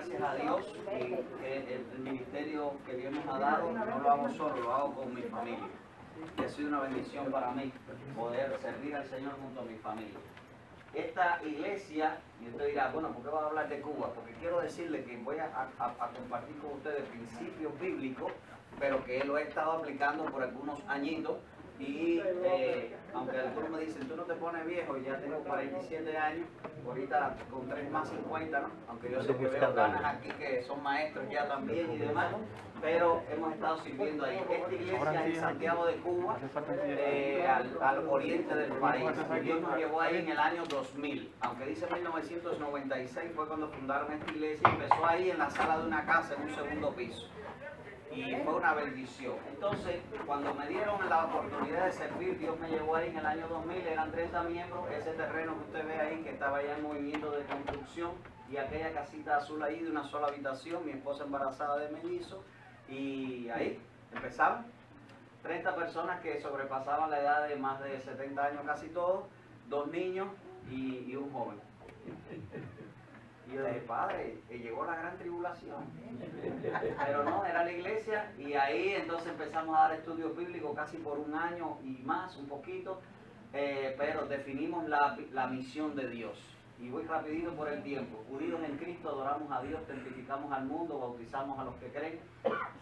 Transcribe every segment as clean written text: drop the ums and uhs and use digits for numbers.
gracias a Dios que el ministerio que Dios nos ha dado no lo hago solo, lo hago con mi familia. Y ha sido una bendición para mí poder servir al Señor junto a mi familia. Esta iglesia, y usted dirá, bueno, ¿por qué vas a hablar de Cuba? Porque quiero decirle que voy a compartir con ustedes principios bíblicos, pero que lo he estado aplicando por algunos añitos. Y aunque algunos me dicen, tú no te pones viejo, ya tengo 47 años, ahorita con 3 más 50, ¿no? Aunque yo sé que veo ganas aquí que son maestros ya también y demás, pero hemos estado sirviendo ahí. Esta iglesia es en Santiago de Cuba, al oriente del país. Y Dios nos llevó ahí en el año 2000, aunque dice 1996 fue cuando fundaron esta iglesia, empezó ahí en la sala de una casa en un segundo piso. Y fue una bendición. Entonces, cuando me dieron la oportunidad de servir, Dios me llevó ahí en el año 2000, eran 30 miembros, ese terreno que usted ve ahí, que estaba ya en movimiento de construcción, y aquella casita azul ahí de una sola habitación, mi esposa embarazada de mellizo, y ahí empezamos. 30 personas que sobrepasaban la edad de más de 70 años casi todos, 2 niños y un joven. Y yo dije, padre, llegó la gran tribulación. Pero no, era la iglesia, y ahí entonces empezamos a dar estudios bíblicos casi por un año y más, un poquito, pero definimos la misión de Dios. Y voy rapidito por el tiempo. Unidos en Cristo, adoramos a Dios, testificamos al mundo, bautizamos a los que creen,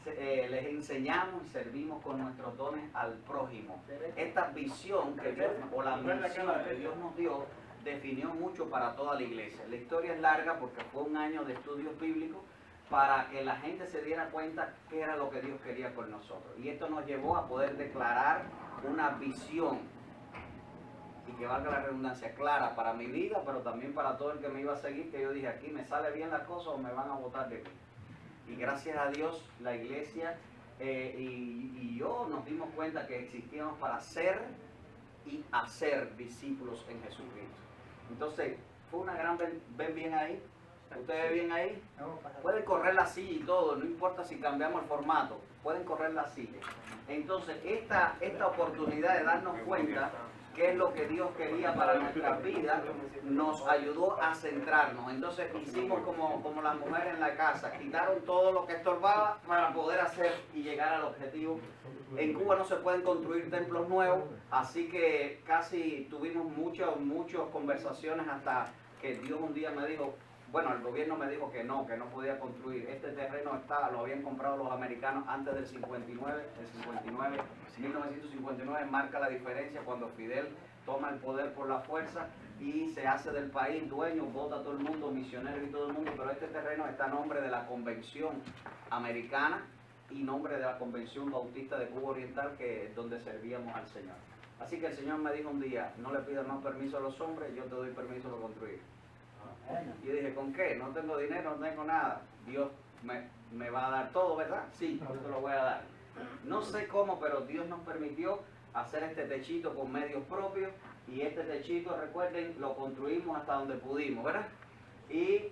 les enseñamos y servimos con nuestros dones al prójimo. Esta visión que Dios, o la misión que Dios nos dio, definió mucho para toda la iglesia. La historia es larga porque fue un año de estudios bíblicos para que la gente se diera cuenta qué era lo que Dios quería con nosotros. Y esto nos llevó a poder declarar una visión, y que valga la redundancia, clara para mi vida, pero también para todo el que me iba a seguir, que yo dije, aquí me sale bien la cosa o me van a botar de aquí. Y gracias a Dios, la iglesia y yo nos dimos cuenta que existíamos para ser y hacer discípulos en Jesucristo. Entonces, fue una gran... ¿Ven bien ahí? ¿Ustedes ven bien ahí? Pueden correr la silla y todo, no importa si cambiamos el formato, pueden correr la silla. Entonces, esta oportunidad de darnos cuenta qué es lo que Dios quería para nuestras vidas, nos ayudó a centrarnos. Entonces hicimos como las mujeres en la casa, quitaron todo lo que estorbaba para poder hacer y llegar al objetivo. En Cuba no se pueden construir templos nuevos, así que casi tuvimos muchas conversaciones hasta que Dios un día me dijo, bueno, el gobierno me dijo que no podía construir. Este terreno lo habían comprado los americanos antes del 59, 1959 marca la diferencia cuando Fidel toma el poder por la fuerza y se hace del país dueño, vota a todo el mundo, misioneros y todo el mundo, pero este terreno está a nombre de la Convención Americana y nombre de la Convención Bautista de Cuba Oriental, que es donde servíamos al Señor. Así que el Señor me dijo un día, no le pidas más permiso a los hombres, yo te doy permiso de construir. Y yo dije, ¿con qué? No tengo dinero, no tengo nada. Dios me va a dar todo, ¿verdad? Sí, yo te lo voy a dar. No sé cómo, pero Dios nos permitió hacer este techito con medios propios, y este techito, recuerden, lo construimos hasta donde pudimos, ¿verdad? Y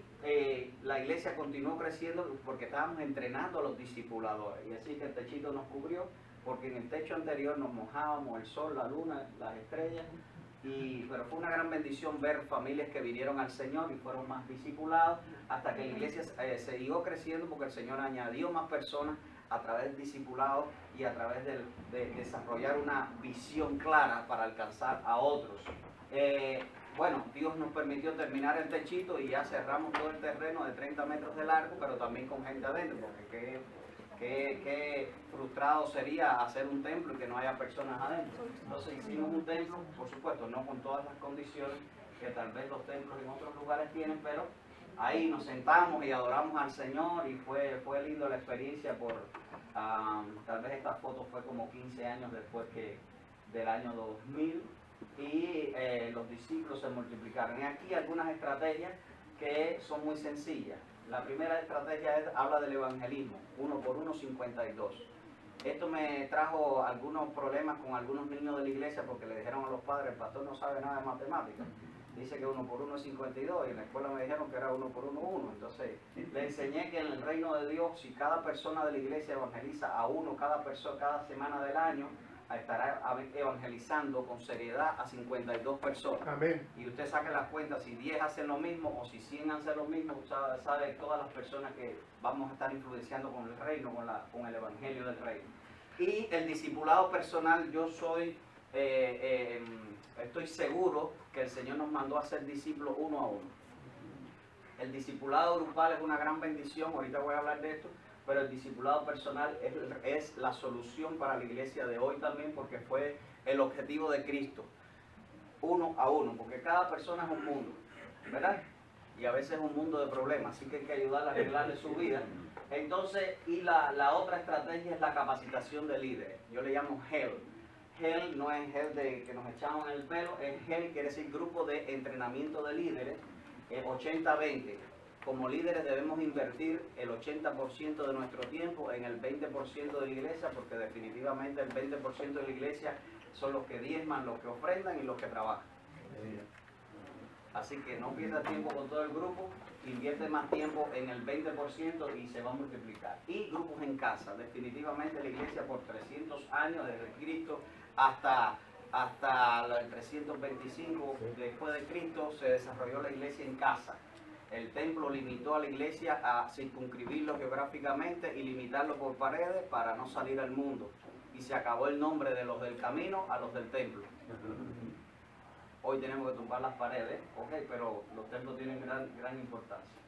la iglesia continuó creciendo porque estábamos entrenando a los discipuladores, y así que el techito nos cubrió, porque en el techo anterior nos mojábamos, el sol, la luna, las estrellas, pero fue una gran bendición ver familias que vinieron al Señor y fueron más discipulados, hasta que la iglesia siguió creciendo porque el Señor añadió más personas a través del discipulado y a través de desarrollar una visión clara para alcanzar a otros. Bueno, Dios nos permitió terminar el techito y ya cerramos todo el terreno de 30 metros de largo, pero también con gente adentro, porque qué frustrado sería hacer un templo y que no haya personas adentro. Entonces hicimos un templo, por supuesto, no con todas las condiciones que tal vez los templos en otros lugares tienen, pero ahí nos sentamos y adoramos al Señor, y fue lindo la experiencia tal vez esta foto fue como 15 años después del año 2000, y los discípulos se multiplicaron. Y aquí algunas estrategias que son muy sencillas. La primera estrategia habla del evangelismo, 1 por 1, 52. Esto me trajo algunos problemas con algunos niños de la iglesia porque le dijeron a los padres, el pastor no sabe nada de matemáticas. Dice que 1 por 1 es 52, y en la escuela me dijeron que era 1 por 1, 1. Entonces le enseñé que en el reino de Dios, si cada persona de la iglesia evangeliza a uno cada semana del año, estará evangelizando con seriedad a 52 personas. Amén. Y usted saque las cuentas, si 10 hacen lo mismo o si 100 hacen lo mismo, sabe todas las personas que vamos a estar influenciando con el reino, con el evangelio del reino. Y el discipulado personal, yo estoy seguro que el Señor nos mandó a ser discípulos uno a uno. El discipulado grupal es una gran bendición, ahorita voy a hablar de esto, pero el discipulado personal es la solución para la iglesia de hoy también, porque fue el objetivo de Cristo, uno a uno, porque cada persona es un mundo, ¿verdad? Y a veces es un mundo de problemas, así que hay que ayudarle a arreglarle su vida. Entonces, y la otra estrategia es la capacitación de líderes, yo le llamo HEL. HEL no es HEL de que nos echamos en el pelo, es HEL, quiere decir Grupo de Entrenamiento de Líderes, 80-20. Como líderes debemos invertir el 80% de nuestro tiempo en el 20% de la iglesia, porque definitivamente el 20% de la iglesia son los que diezman, los que ofrendan y los que trabajan. Así que no pierda tiempo con todo el grupo, invierte más tiempo en el 20% y se va a multiplicar. Y grupos en casa, definitivamente la iglesia por 300 años, desde Cristo hasta el 325 después de Cristo, se desarrolló la iglesia en casa. El templo limitó a la iglesia a circunscribirlo geográficamente y limitarlo por paredes para no salir al mundo. Y se acabó el nombre de los del camino a los del templo. Hoy tenemos que tumbar las paredes, ok, pero los templos tienen gran importancia.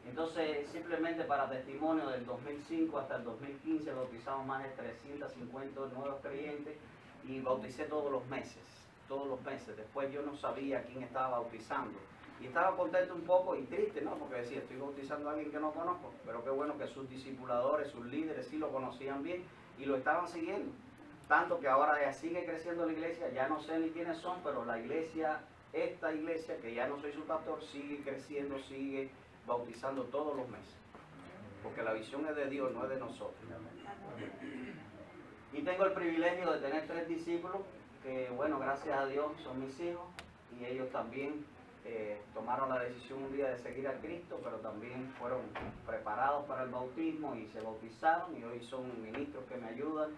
Entonces, simplemente para testimonio, del 2005 hasta el 2015 bautizamos más de 350 nuevos creyentes y bauticé todos los meses. Después yo no sabía quién estaba bautizando. Y estaba contento un poco y triste, ¿no? Porque decía, estoy bautizando a alguien que no conozco, pero qué bueno que sus discipuladores, sus líderes sí lo conocían bien y lo estaban siguiendo. Tanto que ahora ya sigue creciendo la iglesia, ya no sé ni quiénes son, pero la iglesia, esta iglesia, que ya no soy su pastor, sigue creciendo, sigue bautizando todos los meses. Porque la visión es de Dios, no es de nosotros. Y tengo el privilegio de tener 3 discípulos que, bueno, gracias a Dios son mis hijos y ellos también tomaron la decisión un día de seguir a Cristo, pero también fueron preparados para el bautismo y se bautizaron y hoy son ministros que me ayudan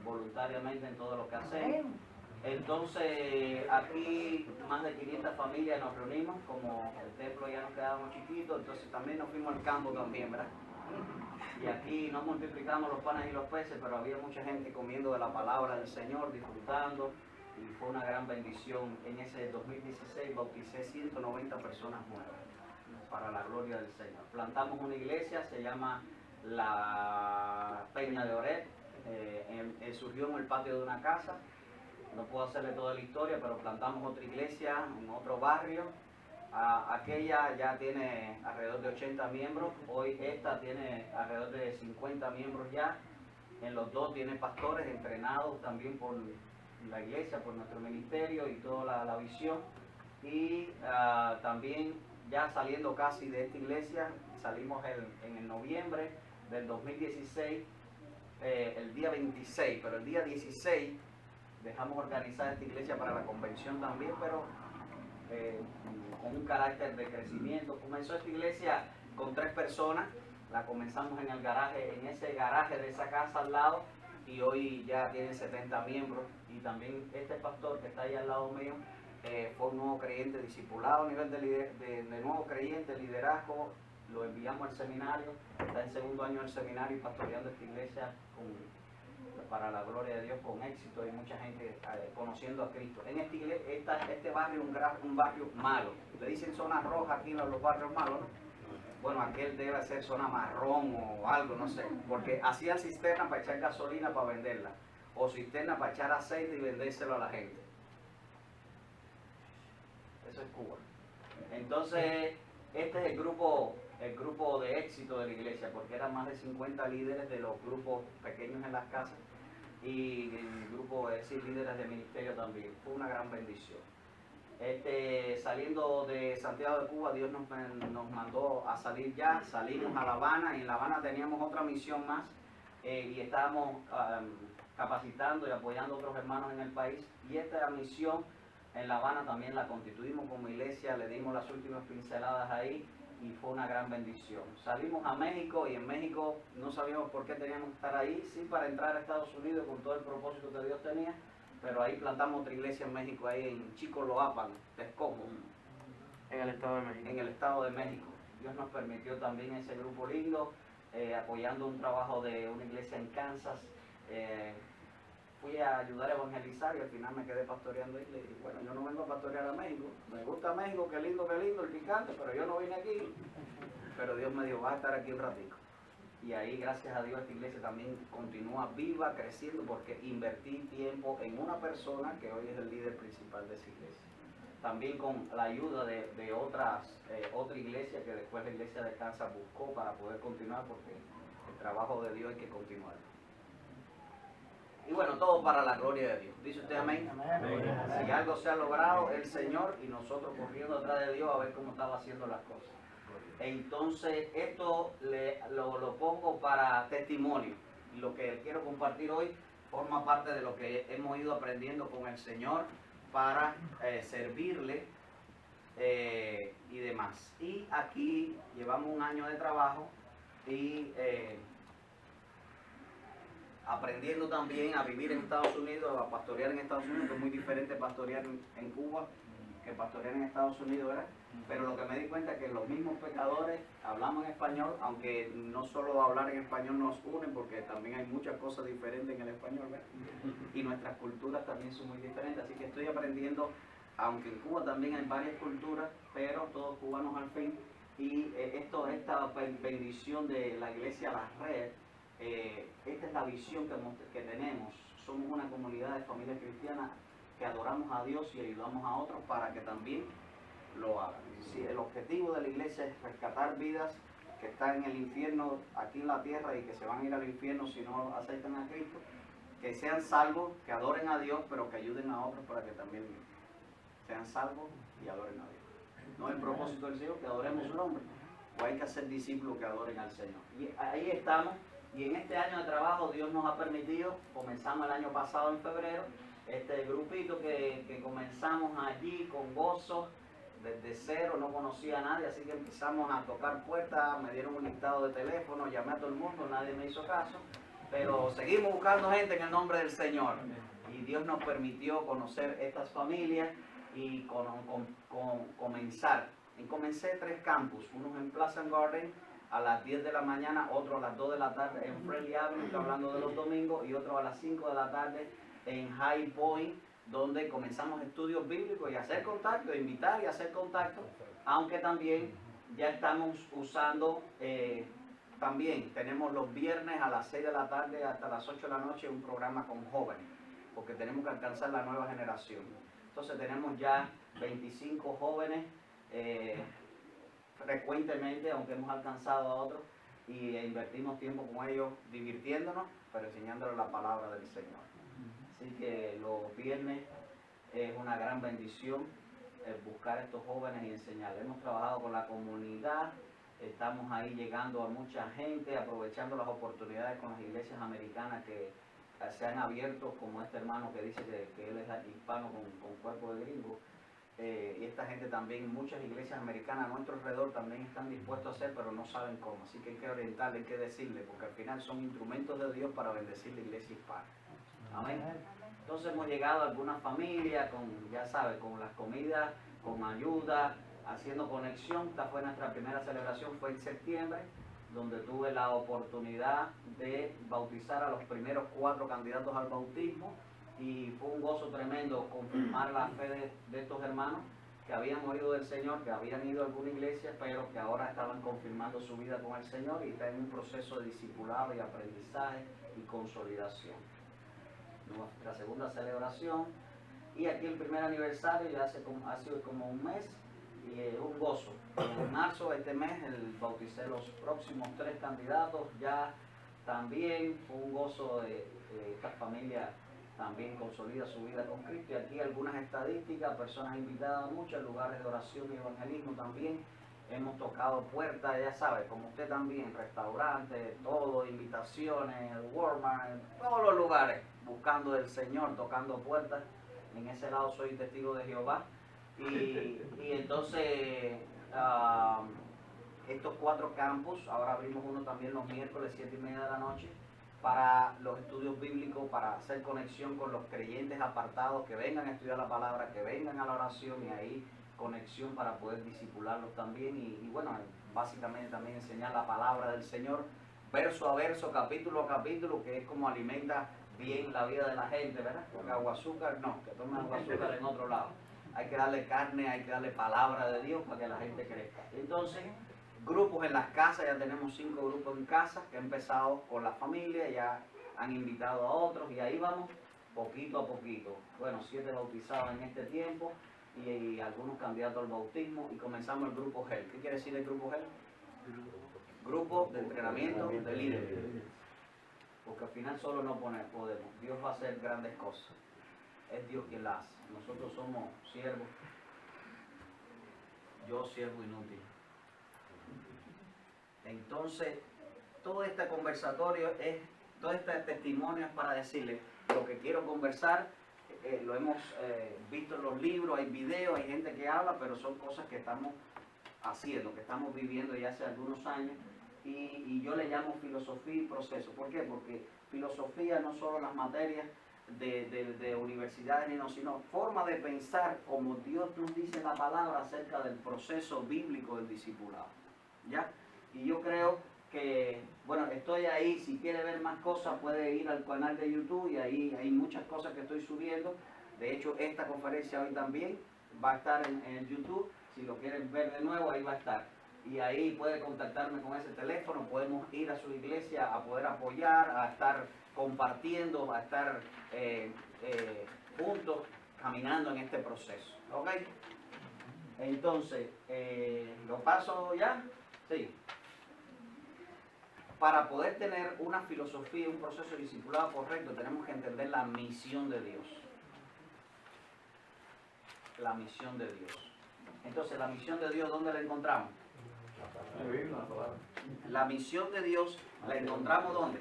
voluntariamente en todo lo que hacemos. Entonces aquí más de 500 familias nos reunimos, como el templo ya nos quedábamos chiquitos, entonces también nos fuimos al campo también, ¿verdad? Y aquí no multiplicamos los panes y los peces, pero había mucha gente comiendo de la palabra del Señor, disfrutando, y fue una gran bendición. En ese 2016 bauticé 190 personas nuevas, para la gloria del Señor. Plantamos una iglesia, se llama La Peña de Oret, surgió en el patio de una casa. No puedo hacerle toda la historia, pero plantamos otra iglesia en otro barrio. Aquella ya tiene alrededor de 80 miembros, hoy esta tiene alrededor de 50 miembros ya. En los dos tiene pastores entrenados también por la iglesia, por nuestro ministerio y toda la visión. Y también ya saliendo casi de esta iglesia, salimos en el noviembre del 2016, el día 26, pero el día 16 dejamos organizar esta iglesia para la convención también, pero con un carácter de crecimiento. Comenzó esta iglesia con 3 personas, la comenzamos en el garaje, en ese garaje de esa casa al lado, y hoy ya tiene 70 miembros. Y también este pastor que está ahí al lado mío fue un nuevo creyente discipulado a nivel de nuevo creyente, liderazgo. Lo enviamos al seminario, está en 2.º año del seminario y pastoreando esta iglesia para la gloria de Dios con éxito y mucha gente conociendo a Cristo. En este barrio es un barrio malo. Le dicen zona roja aquí en los barrios malos, ¿no? Bueno, aquel debe ser zona marrón o algo, no sé, porque hacían cisterna para echar gasolina para venderla, o cisterna para echar aceite y vendérselo a la gente. Eso es Cuba. Entonces, este es el grupo de éxito de la iglesia, porque eran más de 50 líderes de los grupos pequeños en las casas y el grupo, es decir, líderes de ministerio también. Fue una gran bendición. Saliendo de Santiago de Cuba, Dios nos mandó a salir ya, salimos a La Habana, y en La Habana teníamos otra misión más y estábamos capacitando y apoyando a otros hermanos en el país, y esta misión en La Habana también la constituimos como iglesia, le dimos las últimas pinceladas ahí y fue una gran bendición. Salimos a México y en México no sabíamos por qué teníamos que estar ahí, sí para entrar a Estados Unidos con todo el propósito que Dios tenía, pero ahí plantamos otra iglesia en México, ahí en Chicoloapan, Texcoco, En el Estado de México. en el Estado de México. Dios nos permitió también ese grupo lindo, apoyando un trabajo de una iglesia en Kansas. Fui a ayudar a evangelizar y al final me quedé pastoreando y le dije, bueno, yo no vengo a pastorear a México, me gusta México, qué lindo, el picante, pero yo no vine aquí. Pero Dios me dijo, vas a estar aquí un ratico. Y ahí, gracias a Dios, esta iglesia también continúa viva, creciendo, porque invertí tiempo en una persona que hoy es el líder principal de esa iglesia. También con la ayuda de otra iglesia que después la iglesia de Kansas buscó para poder continuar, porque el trabajo de Dios hay que continuar. Y bueno, todo para la gloria de Dios. ¿Dice usted amén? Si algo se ha logrado, el Señor y nosotros corriendo atrás de Dios a ver cómo estaba haciendo las cosas. Entonces, esto lo pongo para testimonio. Y lo que quiero compartir hoy forma parte de lo que hemos ido aprendiendo con el Señor para servirle y demás. Y aquí llevamos un año de trabajo y aprendiendo también a vivir en Estados Unidos, a pastorear en Estados Unidos, que es muy diferente pastorear en Cuba que pastorear en Estados Unidos, ¿verdad? Pero lo que me di cuenta es que los mismos pecadores hablamos en español, aunque no solo hablar en español nos une, porque también hay muchas cosas diferentes en el español, ¿verdad? Y nuestras culturas también son muy diferentes, así que estoy aprendiendo, aunque en Cuba también hay varias culturas, pero todos cubanos al fin, y esta bendición de la iglesia La Red, esta es la visión que tenemos. Somos una comunidad de familias cristianas que adoramos a Dios y ayudamos a otros para que también lo hagan. Si el objetivo de la iglesia es rescatar vidas que están en el infierno aquí en la tierra y que se van a ir al infierno si no aceptan a Cristo, que sean salvos, que adoren a Dios, pero que ayuden a otros para que también sean salvos y adoren a Dios. No es el propósito del Señor que adoremos su nombre, o hay que hacer discípulos que adoren al Señor. Y ahí estamos. Y en este año de trabajo Dios nos ha permitido, comenzamos el año pasado en febrero, este grupito que comenzamos allí con gozo, desde cero, no conocía a nadie, así que empezamos a tocar puertas, me dieron un listado de teléfono, llamé a todo el mundo, nadie me hizo caso, pero seguimos buscando gente en el nombre del Señor. Y Dios nos permitió conocer estas familias y comenzar. Y comencé 3 campus, uno en Pleasant Garden, a las 10 de la mañana, otro a las 2 de la tarde en Friendly Avenue, hablando de los domingos, y otro a las 5 de la tarde en High Point, donde comenzamos estudios bíblicos y hacer contacto, invitar y hacer contacto, aunque también ya estamos usando, también tenemos los viernes a las 6 de la tarde hasta las 8 de la noche un programa con jóvenes, porque tenemos que alcanzar la nueva generación. Entonces tenemos ya 25 jóvenes, frecuentemente, aunque hemos alcanzado a otros, y invertimos tiempo con ellos divirtiéndonos, pero enseñándoles la palabra del Señor. Así que los viernes es una gran bendición buscar a estos jóvenes y enseñarles. Hemos trabajado con la comunidad, estamos ahí llegando a mucha gente, aprovechando las oportunidades con las iglesias americanas que se han abierto, como este hermano que dice que él es hispano con cuerpo de gringo. Y esta gente también, muchas iglesias americanas a nuestro alrededor también están dispuestos a hacer, pero no saben cómo. Así que hay que orientarle, hay que decirle, porque al final son instrumentos de Dios para bendecir la iglesia hispana. Amén. Entonces hemos llegado a algunas familias con, ya sabes, con las comidas, con ayuda, haciendo conexión. Esta fue nuestra primera celebración, fue en septiembre, donde tuve la oportunidad de bautizar a los primeros 4 candidatos al bautismo. Y fue un gozo tremendo confirmar la fe de estos hermanos que habían oído del Señor, que habían ido a alguna iglesia, pero que ahora estaban confirmando su vida con el Señor y están en un proceso de discipulado y aprendizaje y consolidación. Nuestra segunda celebración, y aquí el primer aniversario ya ha sido como un mes, y un gozo. En marzo de este mes bauticé los próximos 3 candidatos, ya también fue un gozo de esta familia. También consolida su vida con Cristo. Y aquí algunas estadísticas, personas invitadas a muchos lugares de oración y evangelismo también. Hemos tocado puertas, ya sabe, como usted también, restaurantes, todo, invitaciones, Walmart, en todos los lugares, buscando del Señor, tocando puertas. En ese lado soy testigo de Jehová. Y entonces 4 campos, ahora abrimos uno también los miércoles 7:30 de la noche, para los estudios bíblicos, para hacer conexión con los creyentes apartados, que vengan a estudiar la palabra, que vengan a la oración y ahí conexión para poder discipularlos también y bueno, básicamente también enseñar la palabra del Señor, verso a verso, capítulo a capítulo, que es como alimenta bien la vida de la gente, ¿verdad? Porque agua azúcar no, que tomen agua azúcar en otro lado. Hay que darle carne, hay que darle palabra de Dios para que la gente crezca. Entonces, grupos en las casas, ya tenemos 5 grupos en casa que han empezado con la familia, ya han invitado a otros y ahí vamos poquito a poquito. Bueno, 7 bautizados en este tiempo y algunos candidatos al bautismo y comenzamos el grupo GEL. ¿Qué quiere decir el grupo GEL? Grupo de entrenamiento de líderes. Porque al final solo no podemos. Dios va a hacer grandes cosas. Es Dios quien las hace. Nosotros somos siervos. Yo siervo inútil. Entonces, todo este conversatorio todo este testimonio es para decirles lo que quiero conversar. Lo hemos visto en los libros, hay videos, hay gente que habla, pero son cosas que estamos haciendo, que estamos viviendo ya hace algunos años. Y yo le llamo filosofía y proceso. ¿Por qué? Porque filosofía no solo las materias de universidades, sino forma de pensar como Dios nos dice en la palabra acerca del proceso bíblico del discipulado. ¿Ya? Y yo creo que, bueno, estoy ahí, si quiere ver más cosas puede ir al canal de YouTube y ahí hay muchas cosas que estoy subiendo. De hecho, esta conferencia hoy también va a estar en el YouTube. Si lo quieren ver de nuevo, ahí va a estar. Y ahí puede contactarme con ese teléfono, podemos ir a su iglesia a poder apoyar, a estar compartiendo, a estar juntos caminando en este proceso. ¿Ok? Entonces, ¿lo paso ya? Sí. Para poder tener una filosofía, un proceso de discipulado correcto, tenemos que entender la misión de Dios. La misión de Dios. Entonces, la misión de Dios, ¿dónde la encontramos? La misión de Dios la encontramos ¿dónde?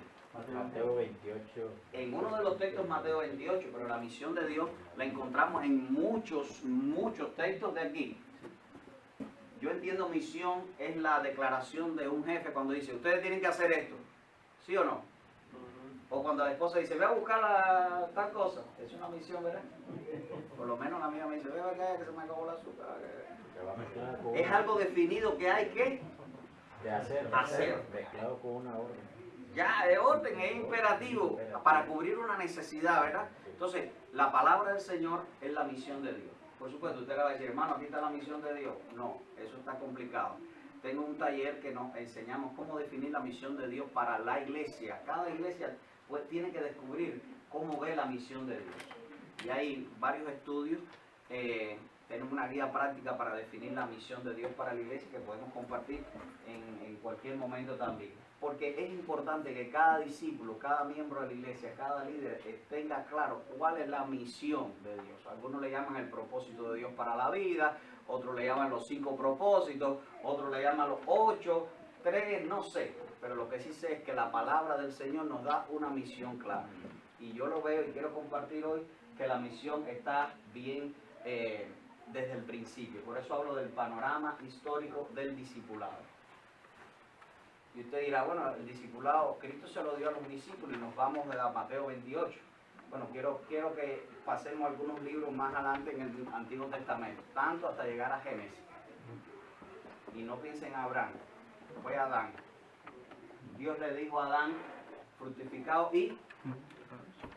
Mateo 28. En uno de los textos, Mateo 28, pero la misión de Dios la encontramos en muchos textos de aquí. Yo entiendo misión es la declaración de un jefe cuando dice, ustedes tienen que hacer esto, ¿sí o no? O cuando la esposa dice, ve a buscar tal cosa, es una misión, ¿verdad? Por lo menos la mía me dice, ve acá que se me acabó el azúcar. Es algo definido que hay que hacer, mezclado con una orden. Ya, es orden, es imperativo para cubrir una necesidad, ¿verdad? Entonces, la palabra del Señor es la misión de Dios. Por supuesto, usted le va a decir, hermano, aquí está la misión de Dios. No, eso está complicado. Tengo un taller que nos enseñamos cómo definir la misión de Dios para la iglesia. Cada iglesia pues tiene que descubrir cómo ve la misión de Dios. Y hay varios estudios. Tenemos una guía práctica para definir la misión de Dios para la iglesia que podemos compartir en cualquier momento también. Porque es importante que cada discípulo, cada miembro de la iglesia, cada líder tenga claro cuál es la misión de Dios. Algunos le llaman el propósito de Dios para la vida, otros le llaman los 5 propósitos, otros le llaman los 8, 3, no sé. Pero lo que sí sé es que la palabra del Señor nos da una misión clara. Y yo lo veo y quiero compartir hoy que la misión está bien desde el principio. Por eso hablo del panorama histórico del discipulado. Y usted dirá, bueno, el discipulado, Cristo se lo dio a los discípulos y nos vamos de Mateo 28. Bueno, quiero que pasemos algunos libros más adelante en el Antiguo Testamento, tanto hasta llegar a Génesis. Y no piensen en Abraham, fue Adán. Dios le dijo a Adán, fructificado y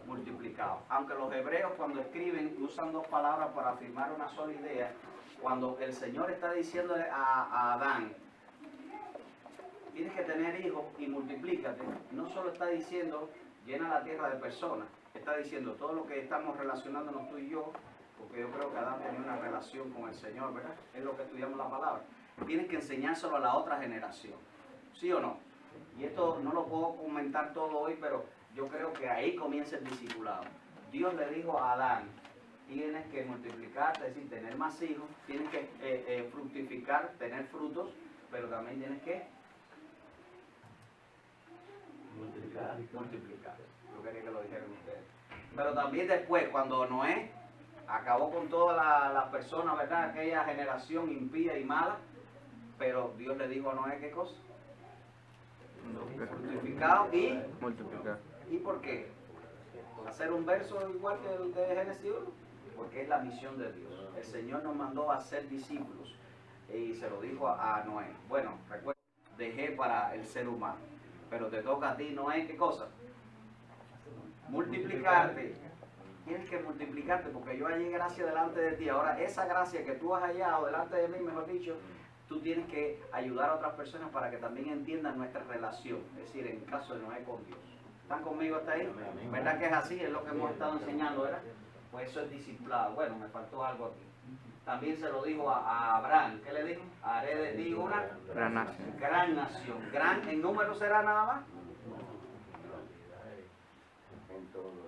multiplicado. Aunque los hebreos cuando escriben usan 2 palabras para afirmar una sola idea, cuando el Señor está diciéndole a Adán, tienes que tener hijos y multiplícate, no solo está diciendo llena la tierra de personas, está diciendo todo lo que estamos relacionándonos tú y yo, porque yo creo que Adán tenía una relación con el Señor, ¿verdad? Es lo que estudiamos la palabra. Tienes que enseñárselo a la otra generación, ¿sí o no? Y esto no lo puedo comentar todo hoy, pero yo creo que ahí comienza el discipulado. Dios le dijo a Adán, tienes que multiplicarte, es decir, tener más hijos, tienes que fructificar, tener frutos, pero también tienes que multiplicar. Yo quería que lo dijeran ustedes. Pero también después, cuando Noé acabó con todas las personas, ¿verdad? Aquella generación impía y mala, Pero Dios le dijo a Noé, ¿qué cosa? Fructificado y Multiplicar. ¿y por qué? Hacer un verso igual que el de Génesis 1, porque es la misión de Dios. El Señor nos mandó a ser discípulos y se lo dijo a Noé. Bueno, recuerda, dejé para el ser humano, pero te toca a ti, Noé, ¿qué cosa? Multiplicarte. Tienes que multiplicarte porque yo hallé gracia delante de ti. Ahora, esa gracia que tú has hallado delante de mí, mejor dicho, tú tienes que ayudar a otras personas para que también entiendan nuestra relación, es decir, en el caso de Noé con Dios. ¿Están conmigo hasta ahí? ¿Verdad que es así? Es lo que hemos estado enseñando, ¿verdad? Pues eso es discipulado. Bueno, me faltó algo aquí. También se lo dijo a Abraham. ¿Qué le dijo? Haré de ti una Gran nación. gran nación. Gran en número será nada más.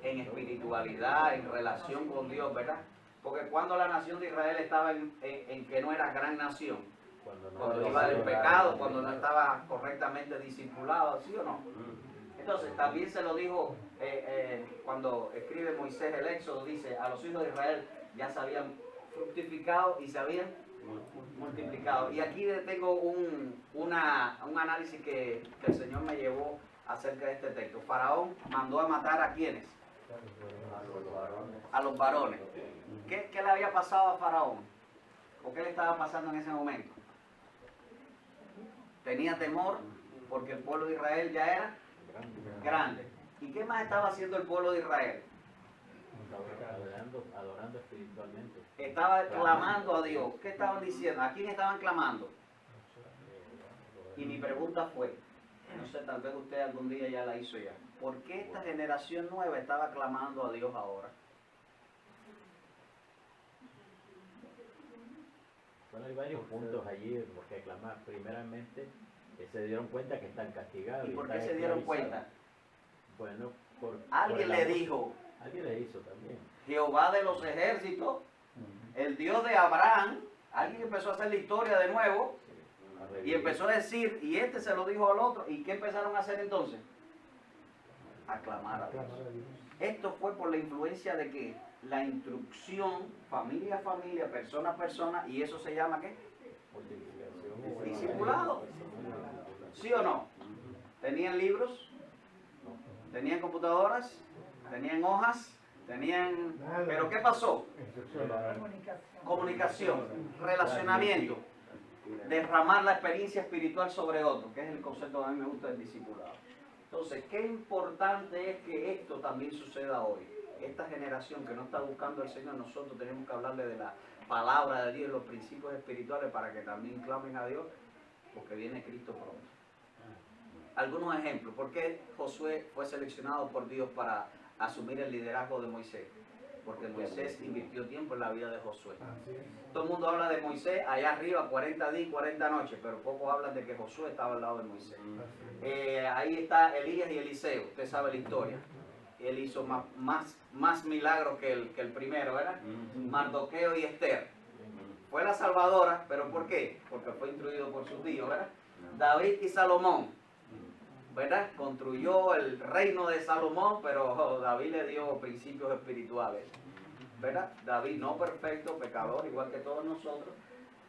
En espiritualidad, en relación con Dios, ¿verdad? Porque cuando la nación de Israel estaba en que no era gran nación, cuando iba del pecado, cuando no estaba correctamente discipulado, ¿sí o no? Entonces también se lo dijo cuando escribe Moisés el Éxodo, dice, a los hijos de Israel ya se habían fructificado y se habían multiplicado. Y aquí tengo un análisis que el Señor me llevó acerca de este texto. Faraón mandó a matar a ¿quiénes? A los varones. ¿Qué le había pasado a Faraón? ¿O qué le estaba pasando en ese momento? Tenía temor porque el pueblo de Israel ya era grande. ¿Y qué más estaba haciendo el pueblo de Israel? Adorando espiritualmente. Estaba clamando a Dios. ¿Qué estaban diciendo? ¿A quién estaban clamando? Y mi pregunta fue, no sé, tal vez usted algún día ya la hizo ya. ¿Por qué esta generación nueva estaba clamando a Dios ahora? Bueno, hay varios puntos allí porque clamar. Primeramente, se dieron cuenta que están castigados. ¿Y por qué se dieron cuenta? Bueno, alguien le dijo. Alguien le hizo también. Jehová de los ejércitos, el Dios de Abraham. Alguien empezó a hacer la historia de nuevo y empezó a decir, y este se lo dijo al otro. ¿Y qué empezaron a hacer entonces? A clamar a Dios. Esto fue por la influencia de que la instrucción, familia a familia, persona a persona, y eso se llama ¿qué? Discipulado. ¿Sí o no? ¿Tenían libros? ¿Tenían computadoras? ¿Tenían hojas? ¿Tenían...? ¿Pero qué pasó? Comunicación, relacionamiento, derramar la experiencia espiritual sobre otro, que es el concepto que a mí me gusta del discipulado. Entonces, qué importante es que esto también suceda hoy. Esta generación que no está buscando al Señor, nosotros tenemos que hablarle de la palabra de Dios, los principios espirituales, para que también clamen a Dios, porque viene Cristo pronto. Algunos ejemplos. ¿Por qué Josué fue seleccionado por Dios para asumir el liderazgo de Moisés? Porque Moisés invirtió tiempo en la vida de Josué. Todo el mundo habla de Moisés allá arriba, 40 días y 40 noches, pero poco hablan de que Josué estaba al lado de Moisés. Ahí está Elías y Eliseo, usted sabe la historia. Él hizo más milagros que el primero, ¿verdad? Mardoqueo y Esther. Fue la salvadora, pero ¿por qué? Porque fue instruido por su tío, ¿verdad? David y Salomón, ¿verdad? Construyó el reino de Salomón, pero David le dio principios espirituales, ¿verdad? David no perfecto, pecador, igual que todos nosotros,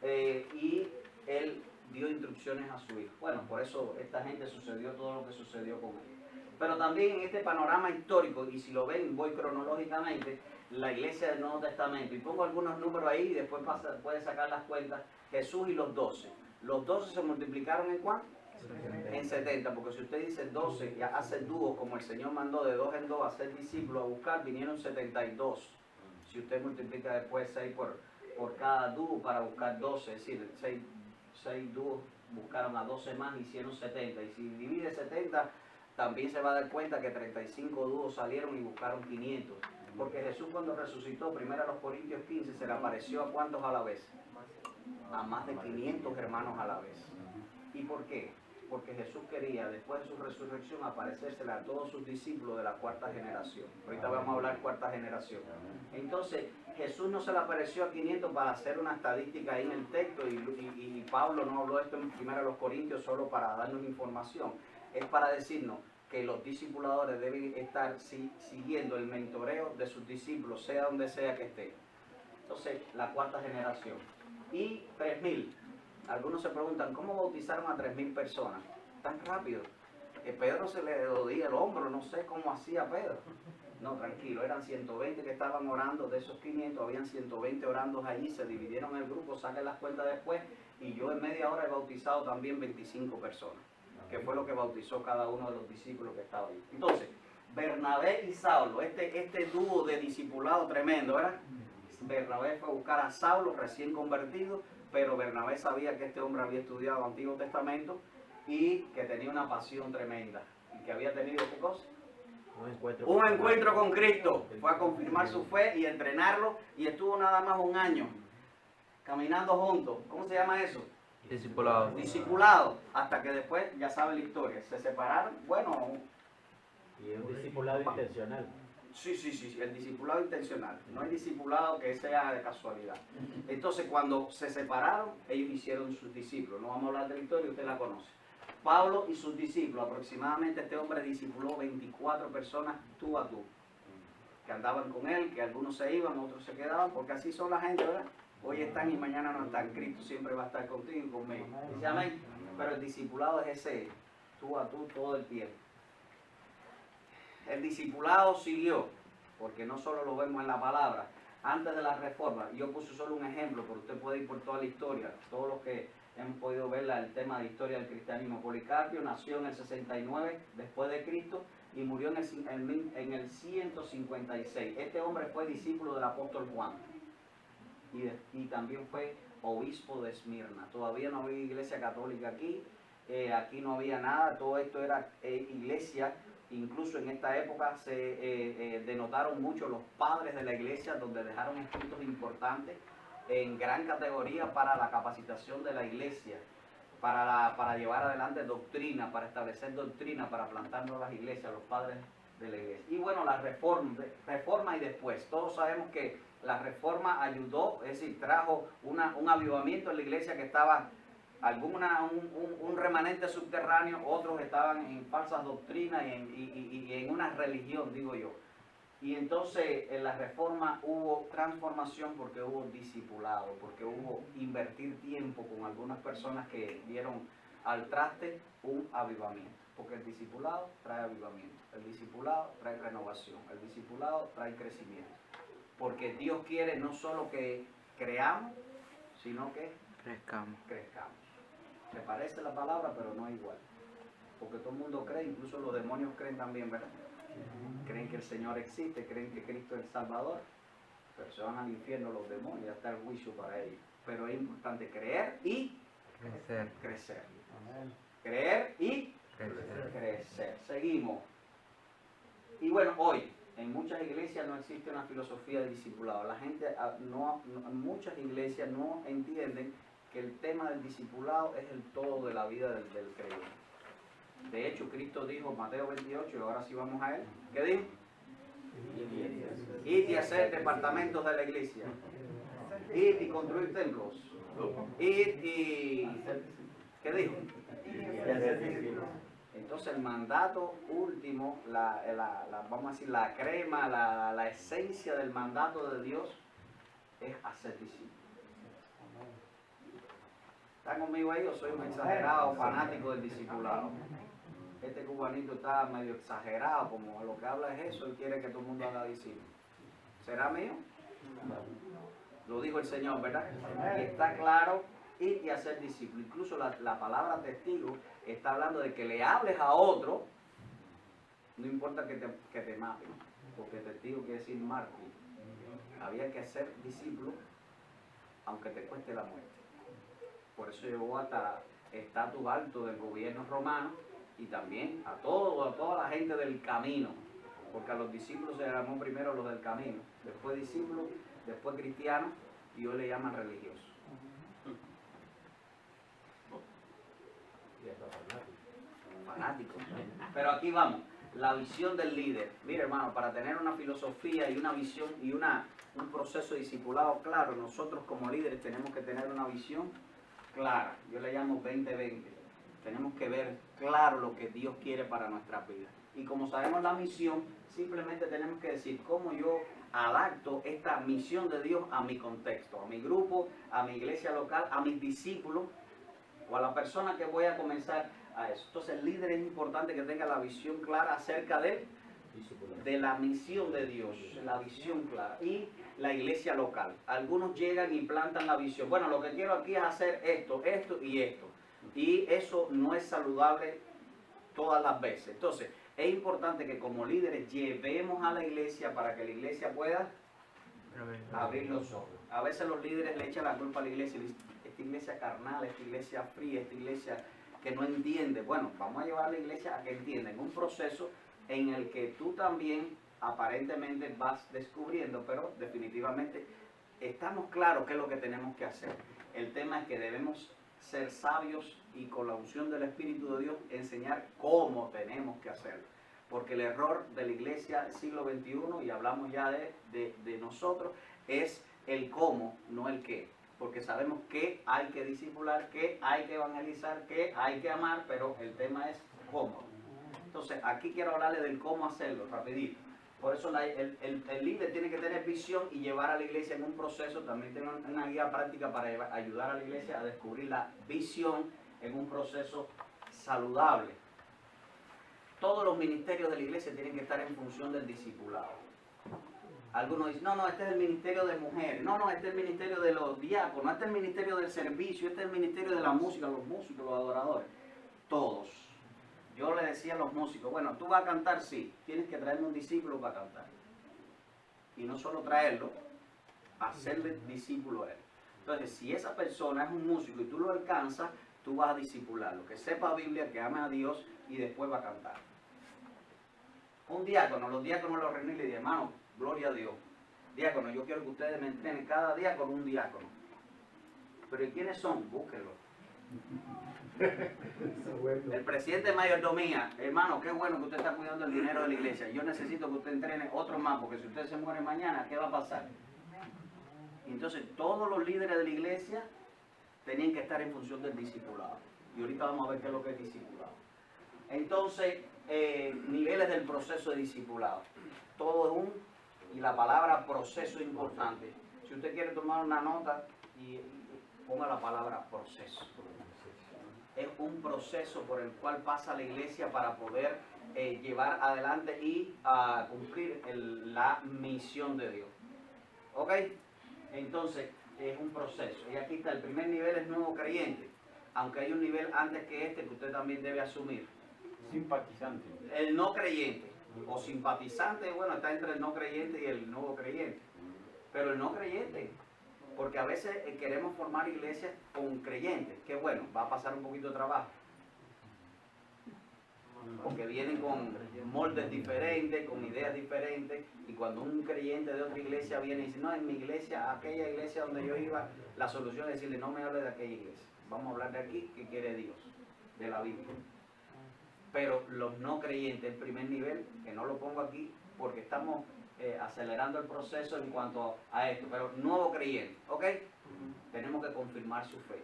y él dio instrucciones a su hijo. Bueno, por eso esta gente sucedió todo lo que sucedió con él. Pero también en este panorama histórico, y si lo ven, voy cronológicamente, la iglesia del Nuevo Testamento, y pongo algunos números ahí y después puede sacar las cuentas, Jesús y los 12. Los 12 se multiplicaron ¿en cuánto? En 70, porque si usted dice 12 y hace dúos como el Señor mandó de 2 en 2 a ser discípulos a buscar, vinieron 72. Si usted multiplica después 6 por cada dúo para buscar 12, es decir, 6 dúos buscaron a 12 más, hicieron 70. Y si divide 70, también se va a dar cuenta que 35 dúos salieron y buscaron 500. Porque Jesús cuando resucitó, primero a los Corintios 15, se le apareció a ¿cuántos a la vez? A más de 500 hermanos a la vez. ¿Y por qué? Porque Jesús quería, después de su resurrección, aparecérsele a todos sus discípulos de la cuarta generación. Ahorita vamos a hablar cuarta generación. Entonces, Jesús no se le apareció a 500 para hacer una estadística ahí en el texto, y Pablo no habló esto en primero a los Corintios solo para darnos información. Es para decirnos que los discipuladores deben estar siguiendo el mentoreo de sus discípulos, sea donde sea que esté. Entonces, la cuarta generación. Y 3000. Algunos se preguntan, ¿cómo bautizaron a 3.000 personas? Tan rápido. Pedro se le dolía el hombro, no sé cómo hacía Pedro. No, tranquilo, eran 120 que estaban orando, de esos 500 habían 120 orando allí, se dividieron el grupo, saquen las cuentas después, y yo en media hora he bautizado también 25 personas, que fue lo que bautizó cada uno de los discípulos que estaba ahí. Entonces, Bernabé y Saulo, este dúo de discipulado tremendo, ¿verdad? Bernabé fue a buscar a Saulo recién convertido, pero Bernabé sabía que este hombre había estudiado el Antiguo Testamento y que tenía una pasión tremenda, y que había tenido, ¿qué cosa? Un encuentro con Cristo. Fue a confirmar su fe y entrenarlo, y estuvo nada más 1 año caminando juntos. ¿Cómo se llama eso? Discipulado. Discipulado. Hasta que después, ya sabe la historia, se separaron. Bueno, y es un discipulado intencional. Sí, el discipulado intencional. No hay discipulado que sea de casualidad. Entonces, cuando se separaron, ellos hicieron sus discípulos. No vamos a hablar de la historia, usted la conoce. Pablo y sus discípulos, aproximadamente este hombre discipuló 24 personas tú a tú, que andaban con él, que algunos se iban, otros se quedaban, porque así son la gente, ¿verdad? Hoy están y mañana no están. Cristo siempre va a estar contigo y conmigo. Dice amén. Pero el discipulado es ese, tú a tú todo el tiempo. El discipulado siguió, porque no solo lo vemos en la palabra. Antes de la reforma, yo puse solo un ejemplo, pero usted puede ir por toda la historia, todos los que hemos podido ver el tema de historia del cristianismo. Policarpio nació en el 69 después de Cristo y murió en el 156. Este hombre fue discípulo del apóstol Juan y también fue obispo de Esmirna. Todavía no había iglesia católica aquí, aquí no había nada, todo esto era iglesia. Incluso en esta época se denotaron mucho los padres de la iglesia, donde dejaron escritos importantes en gran categoría para la capacitación de la iglesia, para llevar adelante doctrina, para establecer doctrina, para plantar nuevas iglesias, los padres de la iglesia. Y bueno, la reforma y después. Todos sabemos que la reforma ayudó, es decir, trajo un avivamiento en la iglesia que estaba un remanente subterráneo, otros estaban en falsas doctrinas y en una religión, digo yo. Y entonces en la reforma hubo transformación porque hubo discipulado, porque hubo invertir tiempo con algunas personas que dieron al traste un avivamiento. Porque el discipulado trae avivamiento, el discipulado trae renovación, el discipulado trae crecimiento. Porque Dios quiere no solo que creamos, sino que crezcamos. Se parece la palabra, pero no es igual. Porque todo el mundo cree, incluso los demonios creen también, ¿verdad? Creen que el Señor existe, creen que Cristo es el Salvador, pero se van al infierno los demonios, ya está el juicio para ellos. Pero es importante creer y crecer. Creer y crecer. Seguimos. Y bueno, hoy en muchas iglesias no existe una filosofía de discipulado. La gente, muchas iglesias no entienden que el tema del discipulado es el todo de la vida del creyente. De hecho, Cristo dijo, Mateo 28, y ahora sí vamos a él, ¿qué dijo? Id y hacer departamentos de la iglesia. Id y construir templos. Id y... ¿qué dijo? Entonces el mandato último, vamos a decir, la crema, la esencia del mandato de Dios es hacer discípulos. ¿Están conmigo ahí? Yo soy un exagerado fanático del discipulado. Este cubanito está medio exagerado, como lo que habla es eso, él quiere que todo el mundo haga discípulos. ¿Será mío? Lo dijo el Señor, ¿verdad? Y está claro, ir y hacer discípulos. Incluso la palabra testigo está hablando de que le hables a otro, no importa que te maten, porque testigo quiere decir mártir. Había que hacer discípulos, aunque te cueste la muerte. Por eso llegó hasta estatus alto del gobierno romano y también a toda la gente del camino, porque a los discípulos se llamó primero los del camino, después discípulos, después cristianos y hoy le llaman religiosos. Fanáticos. Pero aquí vamos, la visión del líder. Mire hermano, para tener una filosofía y una visión y un proceso discipulado claro, nosotros como líderes tenemos que tener una visión clara. Yo le llamo 20-20. Tenemos que ver claro lo que Dios quiere para nuestra vida. Y como sabemos la misión, simplemente tenemos que decir cómo yo adapto esta misión de Dios a mi contexto, a mi grupo, a mi iglesia local, a mis discípulos, o a la persona que voy a comenzar a eso. Entonces el líder es importante que tenga la visión clara acerca de la misión de Dios, la visión clara, y la iglesia local. Algunos llegan y plantan la visión. Bueno, lo que quiero aquí es hacer esto, esto y esto. Y eso no es saludable todas las veces. Entonces, es importante que como líderes llevemos a la iglesia para que la iglesia pueda abrir los ojos. A veces los líderes le echan la culpa a la iglesia y dicen, esta iglesia carnal, esta iglesia fría, esta iglesia que no entiende. Bueno, vamos a llevar a la iglesia a que entienda, en un proceso en el que tú también aparentemente vas descubriendo, pero definitivamente estamos claros qué es lo que tenemos que hacer. El tema es que debemos ser sabios y con la unción del Espíritu de Dios enseñar cómo tenemos que hacerlo. Porque el error de la iglesia del siglo XXI, y hablamos ya de nosotros, es el cómo, no el qué. Porque sabemos que hay que discipular, que hay que evangelizar, que hay que amar, pero el tema es cómo. Entonces, aquí quiero hablarle del cómo hacerlo, rapidito. Por eso el líder tiene que tener visión y llevar a la iglesia en un proceso. También tiene una guía práctica para ayudar a la iglesia a descubrir la visión en un proceso saludable. Todos los ministerios de la iglesia tienen que estar en función del discipulado. Algunos dicen, no, este es el ministerio de mujeres, no, este es el ministerio de los diáconos, este es el ministerio del servicio, este es el ministerio de la música, los músicos, los adoradores. Todos. Yo le decía a los músicos, bueno, tú vas a cantar, sí, tienes que traerme un discípulo para cantar. Y no solo traerlo, hacerle discípulo a él. Entonces, si esa persona es un músico y tú lo alcanzas, tú vas a discipularlo, que sepa Biblia, que ame a Dios y después va a cantar. Un diácono, los diáconos los reuní y le dije, hermano, gloria a Dios. Diácono, yo quiero que ustedes me entrenen cada día con un diácono. Pero ¿y quiénes son? Búsquenlo. El presidente de mayordomía, hermano, qué bueno que usted está cuidando el dinero de la iglesia. Yo necesito que usted entrene otro más, porque si usted se muere mañana, ¿qué va a pasar? Entonces, todos los líderes de la iglesia tenían que estar en función del discipulado. Y ahorita vamos a ver qué es lo que es discipulado. Entonces, niveles del proceso de discipulado. Todo es y la palabra proceso es importante. Si usted quiere tomar una nota, ponga la palabra proceso. Es un proceso por el cual pasa la iglesia para poder llevar adelante y cumplir la misión de Dios. ¿Ok? Entonces, es un proceso. Y aquí está, el primer nivel es nuevo creyente. Aunque hay un nivel antes que este que usted también debe asumir. Simpatizante. El no creyente. O simpatizante, bueno, está entre el no creyente y el nuevo creyente. Pero el no creyente, porque a veces queremos formar iglesias con creyentes, que bueno, va a pasar un poquito de trabajo. Porque vienen con moldes diferentes, con ideas diferentes, y cuando un creyente de otra iglesia viene y dice, no, en mi iglesia, aquella iglesia donde yo iba, la solución es decirle, no me hable de aquella iglesia, vamos a hablar de aquí, que quiere Dios, de la Biblia. Pero los no creyentes, el primer nivel, que no lo pongo aquí, porque estamos acelerando el proceso en cuanto a esto, pero nuevo creyente, ¿ok? Tenemos que confirmar su fe.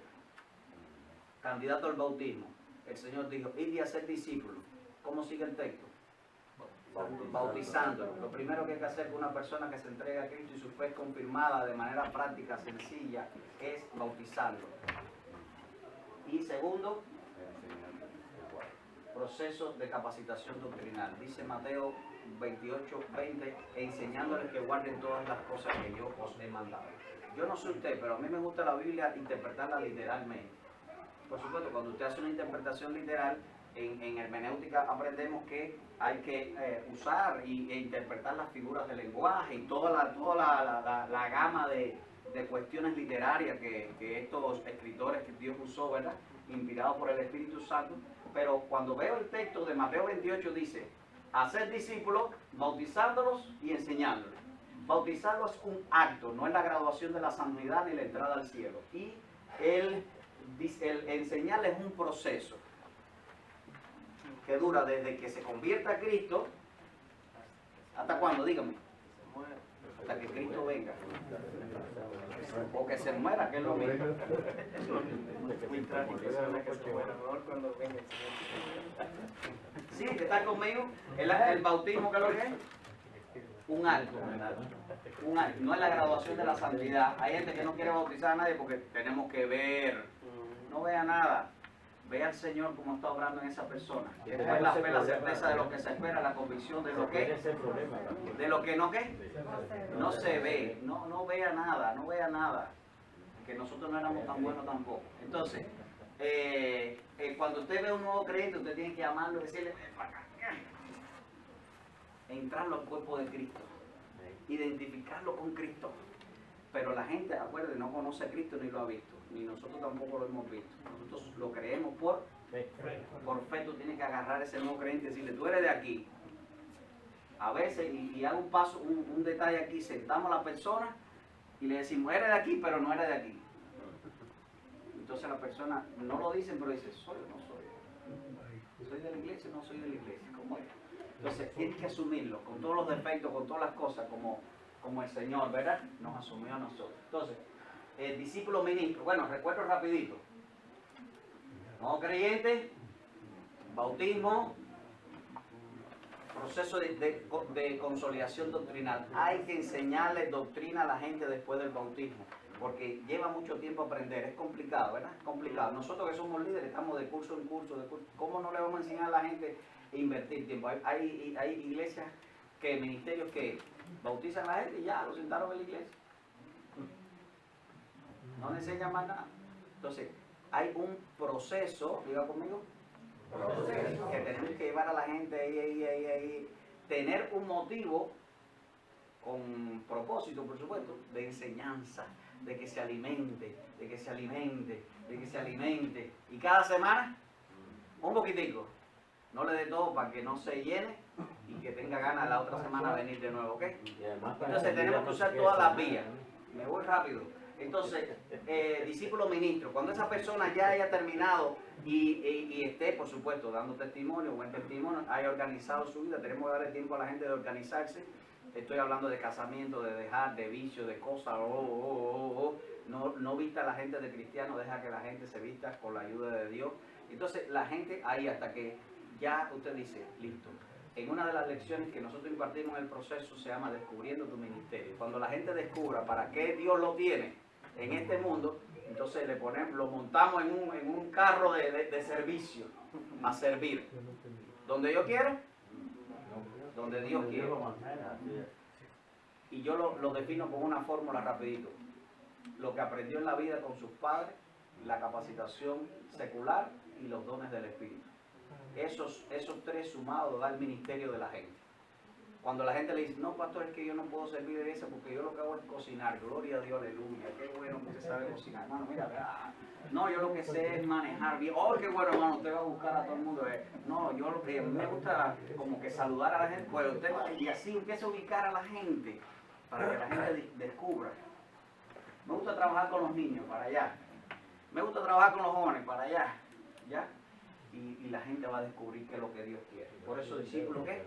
Candidato al bautismo, el Señor dijo, id y hacer discípulos. ¿Cómo sigue el texto? Bautizándolo. Lo primero que hay que hacer con una persona que se entrega a Cristo y su fe es confirmada de manera práctica, sencilla, es bautizarlo. Y segundo, proceso de capacitación doctrinal. Dice Mateo 28:20, enseñándoles que guarden todas las cosas que yo os he mandado. Yo no sé usted, pero a mí me gusta la Biblia interpretarla literalmente. Por supuesto, cuando usted hace una interpretación literal, en hermenéutica aprendemos que hay que usar e interpretar las figuras del lenguaje y toda la gama de cuestiones literarias que estos escritores que Dios usó, ¿verdad? Inspirados por el Espíritu Santo. Pero cuando veo el texto de Mateo 28 dice, hacer discípulos, bautizándolos y enseñándoles. Bautizarlos es un acto, no es la graduación de la santidad ni la entrada al cielo. Y el enseñarles es un proceso que dura desde que se convierta a Cristo, ¿hasta cuándo? Dígame. Hasta que Cristo venga. O que se muera, que es lo mismo. Sí, que está conmigo. El bautismo, ¿qué es lo que es? Un acto, ¿verdad? Un acto. No es la graduación de la santidad. Hay gente que no quiere bautizar a nadie porque tenemos que ver. No vea nada. Ve al Señor como está obrando en esa persona. Sí, Después tenemos la ese fe, la problema. certeza de lo que se espera, la convicción de lo Tiene que, ese problema, pastor. de lo que no que, Sí. no se ve, no vea nada, no vea nada. Que nosotros no éramos tan buenos tampoco. Entonces, cuando usted ve un nuevo creyente, usted tiene que llamarlo y decirle, ven para acá. Entrarlo al cuerpo de Cristo, identificarlo con Cristo. Pero la gente, acuérdense, no conoce a Cristo ni lo ha visto, ni nosotros tampoco lo hemos visto. Nosotros lo creemos por fe. Tú tienes que agarrar a ese nuevo creyente y decirle, tú eres de aquí. A veces, y hago un paso, un detalle aquí, sentamos a la persona y le decimos, eres de aquí, pero no eres de aquí. Entonces la persona, no lo dicen, pero dice, soy o no soy. Soy de la iglesia o no soy de la iglesia. ¿Cómo es? Entonces tienes que asumirlo, con todos los defectos, con todas las cosas, como el Señor, ¿verdad? Nos asumió a nosotros. Entonces, el discípulo ministro, bueno, recuerdo rapidito. Nuevo creyente, bautismo, proceso de consolidación doctrinal. Hay que enseñarle doctrina a la gente después del bautismo, porque lleva mucho tiempo aprender, es complicado, ¿verdad? Es complicado. Nosotros que somos líderes estamos de curso en curso, ¿cómo no le vamos a enseñar a la gente a invertir tiempo? Hay iglesias, ministerios que bautizan a la gente y ya, lo sentaron en la iglesia. No le enseñan más nada. Entonces, hay un proceso, diga conmigo, que tenemos que llevar a la gente ahí, tener un motivo con propósito, por supuesto, de enseñanza, de que se alimente, y cada semana un poquitico, no le dé todo para que no se llene y que tenga ganas la otra semana venir de nuevo, ¿ok? Entonces tenemos que usar todas las vías. Me voy rápido. Entonces, discípulo ministro, cuando esa persona ya haya terminado y esté, por supuesto, dando testimonio, buen testimonio, haya organizado su vida, tenemos que darle tiempo a la gente de organizarse. Estoy hablando de casamiento, de dejar, de vicio, de cosas, No vista a la gente de cristiano, deja que la gente se vista con la ayuda de Dios. Entonces, la gente ahí hasta que ya usted dice, listo. En una de las lecciones que nosotros impartimos en el proceso se llama Descubriendo tu Ministerio. Cuando la gente descubra para qué Dios lo tiene en este mundo, entonces lo montamos en un carro de servicio a servir. Donde yo quiero, donde Dios quiere. Y yo lo defino con una fórmula rapidito. Lo que aprendió en la vida con sus padres, la capacitación secular y los dones del Espíritu. Esos tres sumados da el ministerio de la gente. Cuando la gente le dice, no, pastor, es que yo no puedo servir de eso porque yo lo que hago es cocinar. Gloria a Dios, aleluya. Qué bueno que usted sabe cocinar. Hermano, mira, no, yo lo que sé es manejar bien. Oh, qué bueno, hermano, usted va a buscar a todo el mundo. No, yo lo que me gusta como que saludar a la gente. Pues usted va, y así empieza a ubicar a la gente para que la gente descubra. Me gusta trabajar con los niños, para allá. Me gusta trabajar con los jóvenes, para allá. ¿Ya? Y la gente va a descubrir qué es lo que Dios quiere. Por eso, discípulo, ¿qué?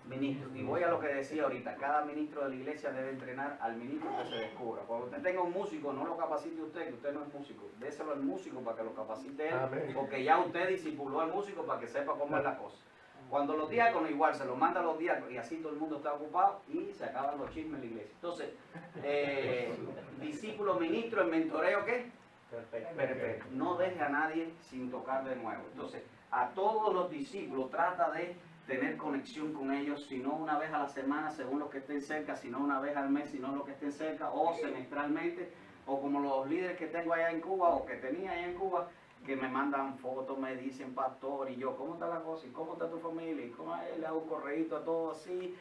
Ministro. Y voy a lo que decía ahorita. Cada ministro de la iglesia debe entrenar al ministro que se descubra. Cuando usted tenga un músico, no lo capacite usted, que usted no es músico. Déselo al músico para que lo capacite él. Porque ya usted discipuló al músico para que sepa cómo es la cosa. Cuando los diáconos igual se los manda a los diáconos y así todo el mundo está ocupado y se acaban los chismes en la iglesia. Entonces, discípulo, ministro, el mentoreo, ¿qué? Perfecto. No deje a nadie sin tocar de nuevo. Entonces, a todos los discípulos trata de tener conexión con ellos, si no una vez a la semana, según los que estén cerca, si no una vez al mes, si no los que estén cerca, o semestralmente, o como los líderes que tengo allá en Cuba, o que tenía allá en Cuba, que me mandan fotos, me dicen, pastor, y yo, ¿cómo está la cosa? ¿Y cómo está tu familia? ¿Y cómo le hago un correíto a todo así?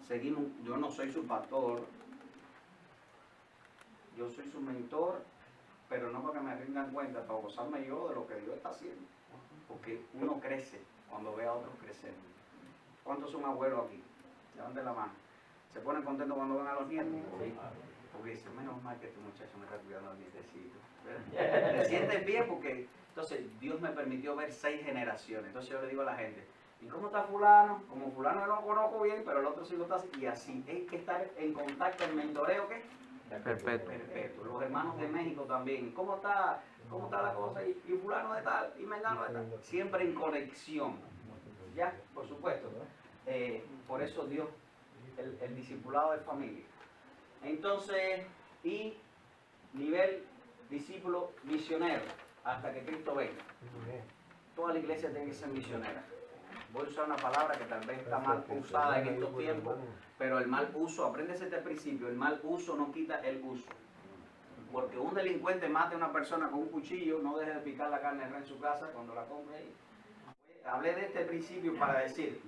Seguimos, yo no soy su pastor, yo soy su mentor, pero no para que me rindan cuenta, para gozarme yo de lo que Dios está haciendo. Porque uno crece cuando ve a otros crecer. ¿Cuántos son abuelos aquí? Levanten la mano. ¿Se ponen contentos cuando ven a los nietos? Sí. Porque dicen, menos mal que este muchacho me está cuidando los nietecitos. Te sientes bien porque, entonces, Dios me permitió ver 6 generaciones. Entonces yo le digo a la gente, ¿y cómo está fulano? Como fulano yo no lo conozco bien, pero el otro sí lo está así. Y así hay que estar en contacto, el mentoreo, ¿qué? Perfecto. Los hermanos de México también. ¿Cómo está la cosa? Y fulano de tal, y mengano de tal. Siempre en conexión. ¿Ya? Por supuesto. Por eso Dios, el discipulado de familia. Entonces, y nivel discípulo misionero. hasta que Cristo venga. Toda la iglesia tiene que ser misionera. Voy a usar una palabra que tal vez está mal usada en estos tiempos, pero el mal uso, apréndese este principio, el mal uso no quita el uso. Porque un delincuente mate a una persona con un cuchillo, no deje de picar la carne en su casa cuando la compre ahí. Hablé de este principio para decir,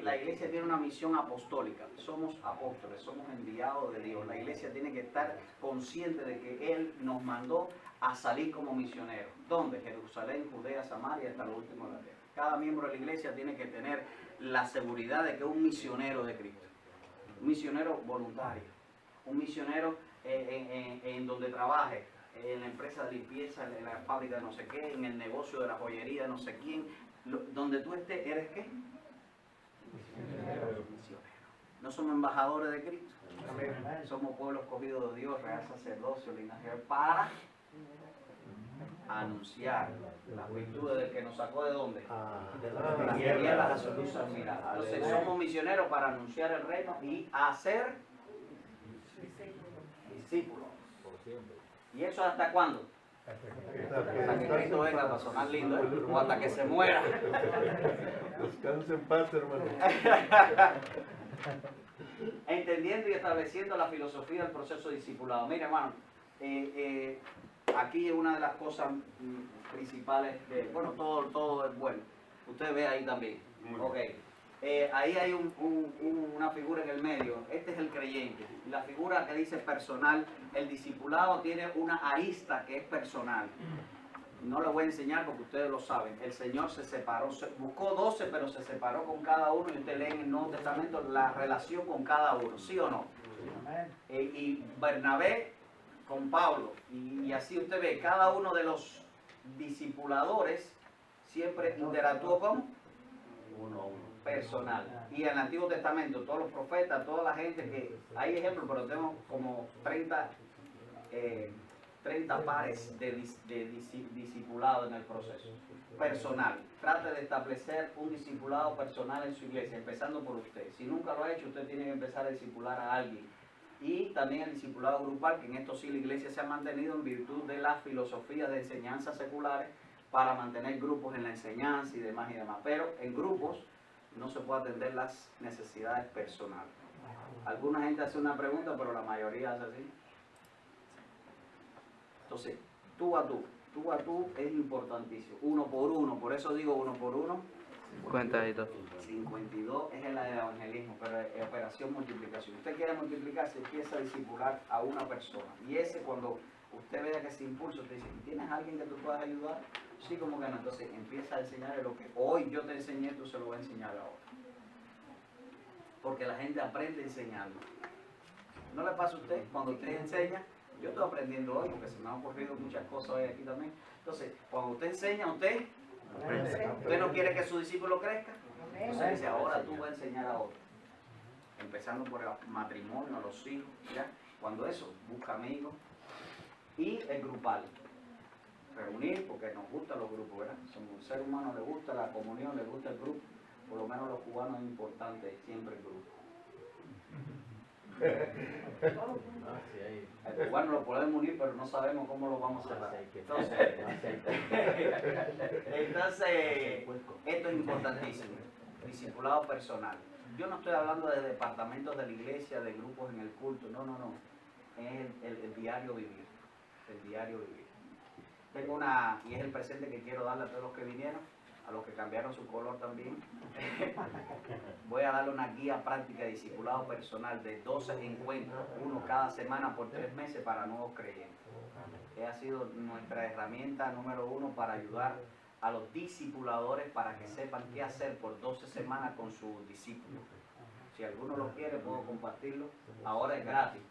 la iglesia tiene una misión apostólica, somos apóstoles, somos enviados de Dios. La iglesia tiene que estar consciente de que Él nos mandó a salir como misioneros. ¿Dónde? Jerusalén, Judea, Samaria, hasta lo último de la tierra. Cada miembro de la iglesia tiene que tener la seguridad de que es un misionero de Cristo. Un misionero voluntario, un misionero en donde trabaje, en la empresa de limpieza, en la fábrica de no sé qué, en el negocio de la joyería de no sé quién, donde tú estés, ¿eres qué? Misionero. No somos embajadores de Cristo. Somos pueblo escogido de Dios, real sacerdocio, linaje para anunciar las virtudes del que nos sacó de dónde, de las tinieblas a su luz admirada. Entonces somos misioneros para anunciar el reino y hacer discípulos. ¿Y eso hasta cuándo? Hasta que Cristo venga, para sonar lindo, ¿eh? O hasta que se muera. Descanse en paz, hermano. Entendiendo y estableciendo la filosofía del proceso discipulado. Mire, hermano, aquí una de las cosas principales, bueno, todo es bueno. Usted ve ahí también. Ok. Ahí hay una figura en el medio. Este es el creyente. La figura que dice personal. El discipulado tiene una arista que es personal. No le voy a enseñar porque ustedes lo saben. El Señor se separó, buscó 12, pero se separó con cada uno. Y usted lee en el Nuevo Testamento la relación con cada uno, ¿sí o no? Y Bernabé con Pablo. Y así usted ve, cada uno de los discipuladores siempre interactuó con uno a uno, personal. Y en el Antiguo Testamento, todos los profetas, toda la gente que... Hay ejemplos, pero tenemos como 30 pares de discipulado en el proceso. Personal. Trate de establecer un discipulado personal en su iglesia, empezando por usted. Si nunca lo ha hecho, usted tiene que empezar a discipular a alguien. Y también el discipulado grupal, que en esto sí la iglesia se ha mantenido en virtud de las filosofías de enseñanza seculares para mantener grupos en la enseñanza y demás y demás. Pero en grupos no se puede atender las necesidades personales. Alguna gente hace una pregunta, pero la mayoría hace así. Entonces, tú a tú es importantísimo. Uno por uno, por eso digo uno por uno. 52. 52 es el evangelismo, pero es operación multiplicación. Usted quiere multiplicarse, empieza a discipular a una persona. Y ese cuando usted vea que ese impulso te dice, ¿tienes alguien que tú puedas ayudar? Sí, como que no. Entonces empieza a enseñarle lo que hoy yo te enseñé, tú se lo vas a enseñar ahora. Porque la gente aprende enseñando. ¿No le pasa a usted? Cuando usted enseña, yo estoy aprendiendo hoy porque se me han ocurrido muchas cosas hoy aquí también. Entonces, cuando usted enseña, usted no quiere que su discípulo crezca. Entonces dice, ahora tú vas a enseñar a otro. Empezando por el matrimonio, a los hijos, ¿ya? Cuando eso, busca amigos. Y el grupal. Reunir, porque nos gustan los grupos, ¿verdad? Somos un ser humano, le gusta la comunión, le gusta el grupo. Por lo menos los cubanos es importante siempre el grupo. El cubano lo podemos unir, pero no sabemos cómo lo vamos a hacer. Entonces, esto es importantísimo. Discipulado personal. Yo no estoy hablando de departamentos de la iglesia, de grupos en el culto, no. Es el diario vivir. El diario vivir. Tengo y es el presente que quiero darle a todos los que vinieron, a los que cambiaron su color también. Voy a darle una guía práctica de discipulado personal de 12 encuentros, uno cada semana por 3 meses para nuevos creyentes. Que ha sido nuestra herramienta número 1 para ayudar a los discipuladores para que sepan qué hacer por 12 semanas con sus discípulos. Si alguno lo quiere, puedo compartirlo. Ahora es gratis.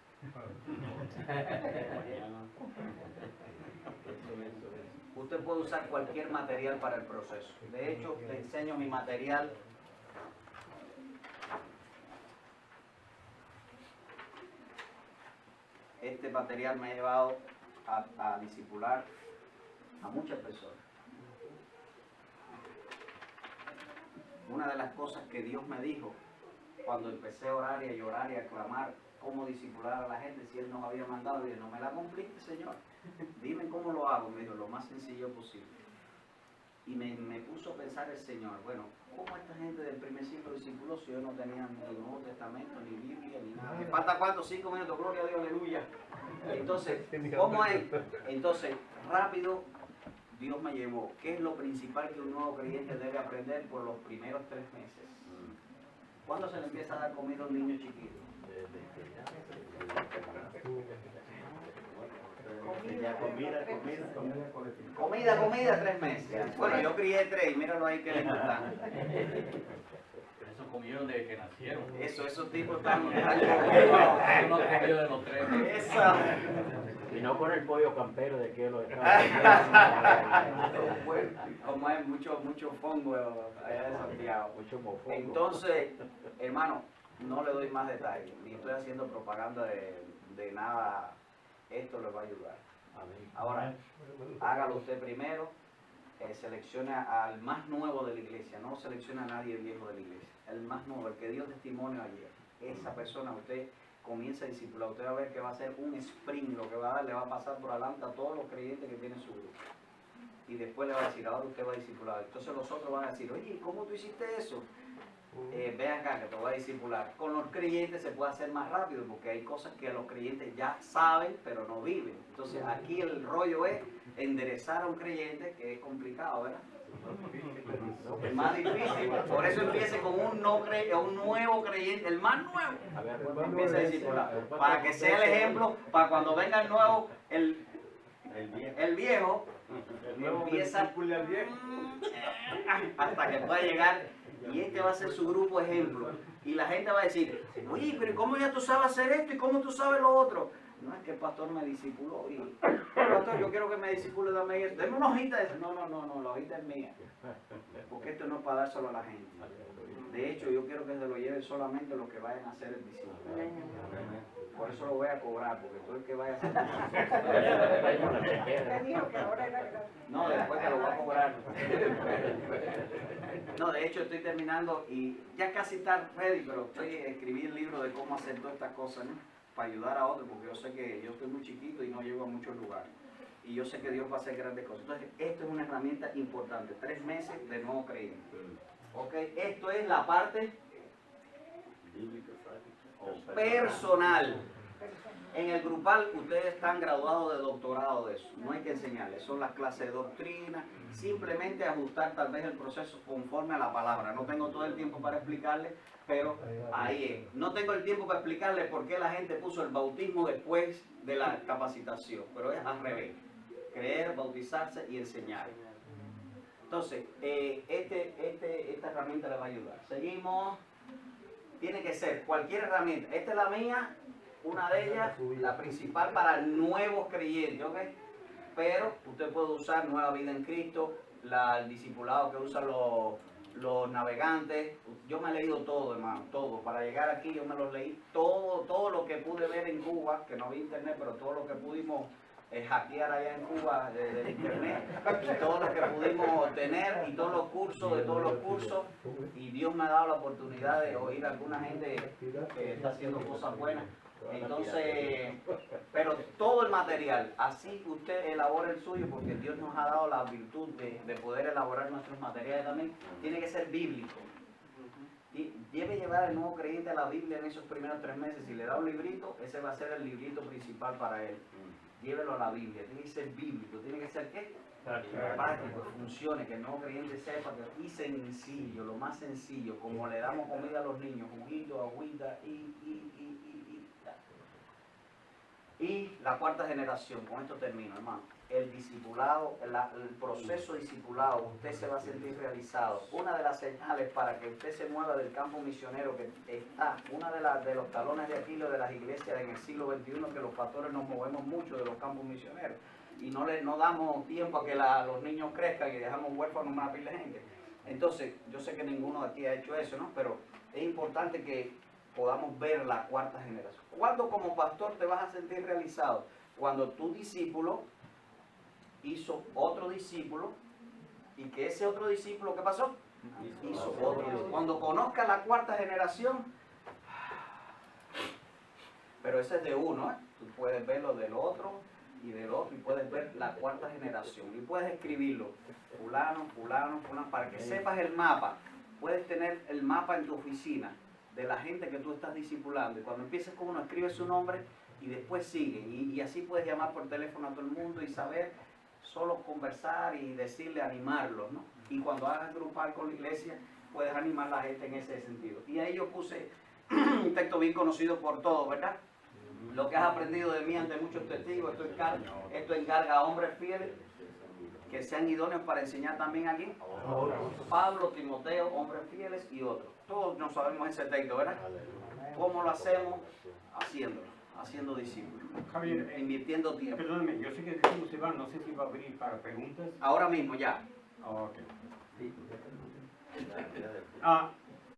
Usted puede usar cualquier material para el proceso. De hecho, le enseño mi material. Este material me ha llevado a discipular a muchas personas. Una de las cosas que Dios me dijo cuando empecé a orar y a llorar y a clamar cómo discipular a la gente, si Él nos había mandado, y no me la cumpliste, Señor. Dime cómo lo hago, me dijo, lo más sencillo posible. Y me puso a pensar el Señor, bueno, ¿cómo esta gente del primer siglo discípulos si yo no tenía ni el Nuevo Testamento, ni Biblia, ni nada? ¿Me falta cuánto? 5 minutos, gloria a Dios, aleluya. Entonces, ¿cómo es? Entonces, rápido, Dios me llevó. ¿Qué es lo principal que un nuevo creyente debe aprender por los primeros 3 meses? ¿Cuándo se le empieza a dar comida a un niño chiquito? Comida, 3 meses. Bueno, yo crié 3 y míralo ahí que le gustan. Esos comieron desde que nacieron. Esos tipos están... Uno comió de los 3 meses. Esa. Y no con el pollo campero de que lo Como hay mucho fongo allá de Santiago. mucho mofongo. Entonces, hermano, no le doy más detalles, ni estoy haciendo propaganda de nada. Esto le va a ayudar. Amén. Ahora, hágalo usted primero, seleccione al más nuevo de la iglesia, no seleccione a nadie viejo de la iglesia, el más nuevo, el que dio testimonio ayer. Esa persona, usted comienza a discipular, usted va a ver que va a ser un sprint, lo que va a dar, le va a pasar por adelante a todos los creyentes que tienen su grupo. Y después le va a decir, ahora usted va a discipular. Entonces los otros van a decir, oye, ¿cómo tú hiciste eso? Ve acá que te voy a discipular. Con los creyentes se puede hacer más rápido porque hay cosas que los creyentes ya saben pero no viven. Entonces aquí el rollo es enderezar a un creyente, que es complicado, ¿verdad? Es más difícil. Por eso empiece con un nuevo creyente, el más nuevo. A ver, Empieza a discipular. Para que sea el ejemplo, para cuando venga el nuevo, el viejo empieza hasta que pueda llegar. Y este va a ser su grupo ejemplo. Y la gente va a decir, oye, pero ¿cómo ya tú sabes hacer esto y cómo tú sabes lo otro? No, es que el pastor me discipuló. Y, pastor, yo quiero que me discipule, dame eso. Deme una hojita de eso. No, la hojita es mía. Porque esto no es para dárselo a la gente. De hecho, yo quiero que se lo lleven solamente los que vayan a hacer el discípulo. Por eso lo voy a cobrar, porque todo el que vaya a hacer no, después que lo voy a cobrar. No, de hecho estoy terminando y ya casi está ready, pero escribí el libro de cómo hacer todas estas cosas, ¿no? Para ayudar a otros, porque yo sé que yo estoy muy chiquito y no llego a muchos lugares. Y yo sé que Dios va a hacer grandes cosas. Entonces, esto es una herramienta importante. 3 meses de nuevo creyente. ¿Ok? Esto es la parte personal. En el grupal ustedes están graduados de doctorado de eso, no hay que enseñarles, son las clases de doctrina, simplemente ajustar tal vez el proceso conforme a la palabra. No tengo todo el tiempo para explicarles, pero ahí es. No tengo el tiempo para explicarles por qué la gente puso el bautismo después de la capacitación, pero es al revés, creer, bautizarse y enseñar. Entonces, esta herramienta les va a ayudar. Seguimos, tiene que ser cualquier herramienta, esta es la mía. Una de ellas, la principal para nuevos creyentes, ¿ok? Pero usted puede usar Nueva Vida en Cristo, el discipulado que usan los navegantes. Yo me he leído todo, hermano, todo. Para llegar aquí yo me los leí todo lo que pude ver en Cuba, que no había internet, pero todo lo que pudimos hackear allá en Cuba de internet, y todo lo que pudimos tener, y todos los cursos, de todos los cursos. Y Dios me ha dado la oportunidad de oír a alguna gente que está haciendo cosas buenas. Entonces, pero todo el material, así usted elabora el suyo, porque Dios nos ha dado la virtud de poder elaborar nuestros materiales también, tiene que ser bíblico. Y debe llevar al nuevo creyente a la Biblia en esos primeros 3 meses. Si le da un librito, ese va a ser el librito principal para él. Llévelo a la Biblia, tiene que ser bíblico, tiene que ser ¿qué? Práctico, que funcione, que el nuevo creyente sepa que y sencillo, lo más sencillo, como le damos comida a los niños, juguito, agüita y la 4ª generación, con esto termino, hermano. El discipulado, el proceso discipulado, usted se va a sentir realizado. Una de las señales para que usted se mueva del campo misionero que está, una de los talones de Aquiles de las iglesias en el siglo XXI, que los pastores nos movemos mucho de los campos misioneros y no damos tiempo a que los niños crezcan y dejamos huérfanos una pila de gente. Entonces, yo sé que ninguno de aquí ha hecho eso, ¿no? Pero es importante que podamos ver la 4ª generación. ¿Cuándo como pastor te vas a sentir realizado? Cuando tu discípulo hizo otro discípulo y que ese otro discípulo, ¿qué pasó? Hizo otro. Cuando conozca la 4ª generación, pero ese es de uno, ¿eh? Tú puedes ver lo del otro, y del otro, y puedes ver la cuarta generación. Y puedes escribirlo, fulano, fulano, fulano, para que sepas el mapa. Puedes tener el mapa en tu oficina de la gente que tú estás discipulando. Y cuando empieces con uno, escribe su nombre y después sigue. Y así puedes llamar por teléfono a todo el mundo y saber, solo conversar y decirle, animarlos, ¿no? Y cuando hagas grupal con la iglesia, puedes animar a la gente en ese sentido. Y ahí yo puse un texto bien conocido por todos, ¿verdad? Lo que has aprendido de mí ante muchos testigos, esto encarga a hombres fieles que sean idóneos para enseñar también aquí. Pablo, Timoteo, hombres fieles y otros. Todos no sabemos ese texto, ¿verdad? ¿Cómo lo hacemos? Haciéndolo, haciendo discípulos, Javier, invirtiendo tiempo. perdóname, yo sé que el se va, no sé si va a abrir para preguntas. Ahora mismo ya. Ok. Sí. Ah,